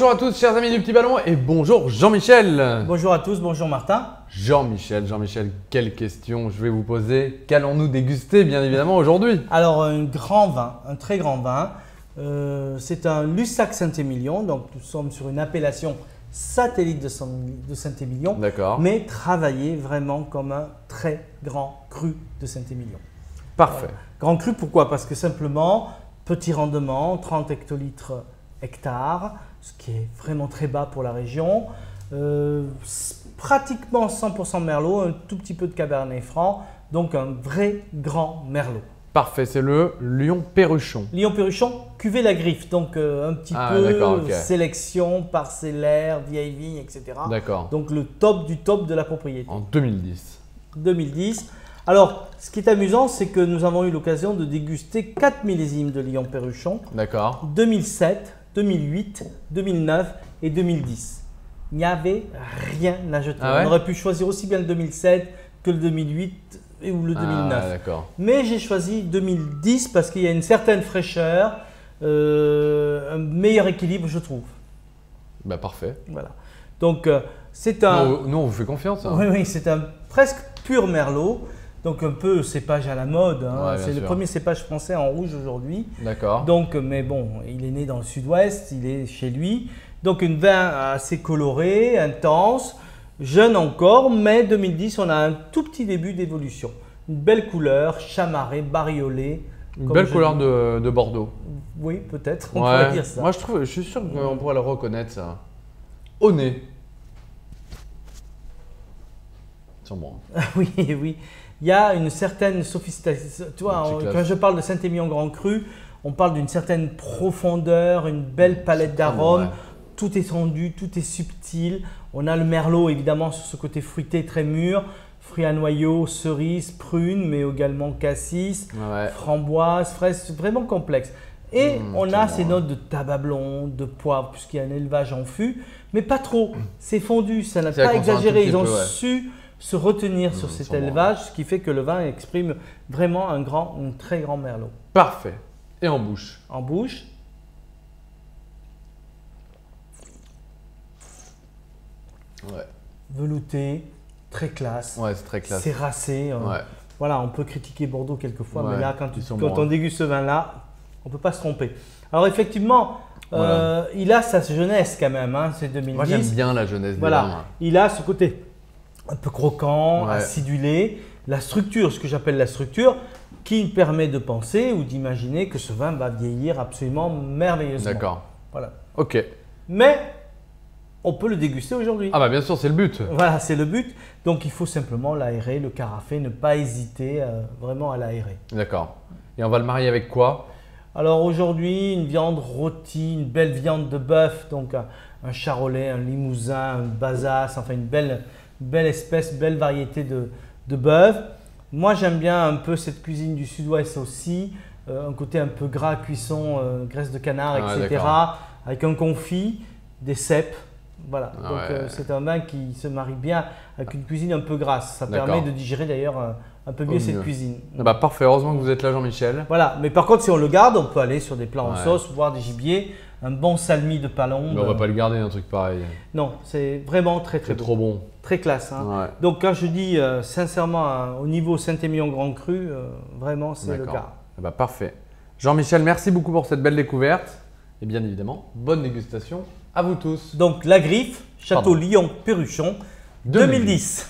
Bonjour à tous chers amis du Petit Ballon et bonjour Jean-Michel. Bonjour à tous, bonjour Martin. Jean-Michel, quelle question je vais vous poser? Qu'allons-nous déguster bien évidemment aujourd'hui? Alors un grand vin, un très grand vin. C'est un Lussac Saint-Émilion, donc nous sommes sur une appellation satellite de Saint-Émilion, mais travaillé vraiment comme un très grand cru de Saint-Émilion. Parfait. Grand cru pourquoi? Parce que simplement, petit rendement, 30 hectolitres hectare, ce qui est vraiment très bas pour la région. Pratiquement 100% merlot, un tout petit peu de cabernet franc, donc un vrai grand merlot. Parfait, c'est le Lion Perruchon. Lion Perruchon, cuvée la griffe, donc un petit peu sélection, parcellaire, vieille vigne, etc. D'accord. Donc le top du top de la propriété. En 2010. 2010. Alors, ce qui est amusant, c'est que nous avons eu l'occasion de déguster 4 millésimes de Lion Perruchon. D'accord. 2007, 2008, 2009 et 2010. Il n'y avait rien à jeter. On aurait pu choisir aussi bien le 2007 que le 2008 ou le 2009. D'accord. Mais j'ai choisi 2010 parce qu'il y a une certaine fraîcheur, un meilleur équilibre, je trouve. Bah parfait. Voilà. Donc c'est un. Nous on vous fait confiance. Hein. Oui, c'est un presque pur merlot. Donc un peu cépage à la mode. Hein. Ouais, c'est le premier cépage français en rouge aujourd'hui. D'accord. Donc, mais bon, il est né dans le sud-ouest, il est chez lui. Donc un vin assez coloré, intense, jeune encore, mais 2010, on a un tout petit début d'évolution. Une belle couleur, chamarrée, bariolée. Une belle couleur de Bordeaux. Oui, peut-être, on pourrait dire ça. Moi je suis sûr qu'on pourrait le reconnaître ça. Au nez. Sûrement. Oui, oui. Il y a une certaine sophistication. Tu vois, quand je parle de Saint-Émilion Grand Cru, on parle d'une certaine profondeur, une belle palette d'arômes. Ouais. Tout est tendu, tout est subtil. On a le merlot évidemment sur ce côté fruité très mûr. Fruits à noyaux, cerises, prunes, mais également cassis, framboises, fraises, vraiment complexe. Et on a ces notes de tabac blond, de poivre, puisqu'il y a un élevage en fût, mais pas trop. C'est fondu, ça n'a pas exagéré. Ils ont su se retenir sur cet élevage, ce qui fait que le vin exprime vraiment un très grand merlot. Parfait. Et en bouche? En bouche. Ouais. Velouté, très classe. Ouais, c'est très classe. C'est racé. Ouais. Voilà, on peut critiquer Bordeaux quelquefois, mais là, quand on déguste ce vin-là, on ne peut pas se tromper. Alors effectivement, il a sa jeunesse quand même, hein, c'est 2010. Moi j'aime bien la jeunesse des vins. Il a ce côté un peu croquant, acidulé, la structure, ce que j'appelle la structure, qui permet de penser ou d'imaginer que ce vin va vieillir absolument merveilleusement. D'accord. Voilà. Ok. Mais on peut le déguster aujourd'hui. Ah bah bien sûr, c'est le but. Voilà, c'est le but. Donc il faut simplement l'aérer, le carafer, ne pas hésiter vraiment à l'aérer. D'accord. Et on va le marier avec quoi? Alors aujourd'hui, une viande rôtie, une belle viande de bœuf, donc un charolais, un limousin, un basace, enfin une belle espèce, belle variété de bœuf. Moi, j'aime bien un peu cette cuisine du sud-ouest aussi, un côté un peu gras, cuisson, graisse de canard, etc. Avec un confit, des cèpes. Voilà, donc c'est un vin qui se marie bien avec une cuisine un peu grasse. Ça permet de digérer d'ailleurs un peu mieux cette cuisine. Ah bah parfait, heureusement que vous êtes là Jean-Michel. Voilà, mais par contre si on le garde, on peut aller sur des plats en sauce, voire des gibiers, un bon salmi de palombe. Mais on va pas le garder un truc pareil. Non, c'est vraiment très bon. Trop bon. Très classe. Hein. Donc quand je dis sincèrement au niveau Saint-Émilion Grand Cru, vraiment c'est le cas. Ah bah parfait. Jean-Michel, merci beaucoup pour cette belle découverte. Et bien évidemment, bonne dégustation à vous tous. Donc la griffe, Château Lion Perruchon 2010.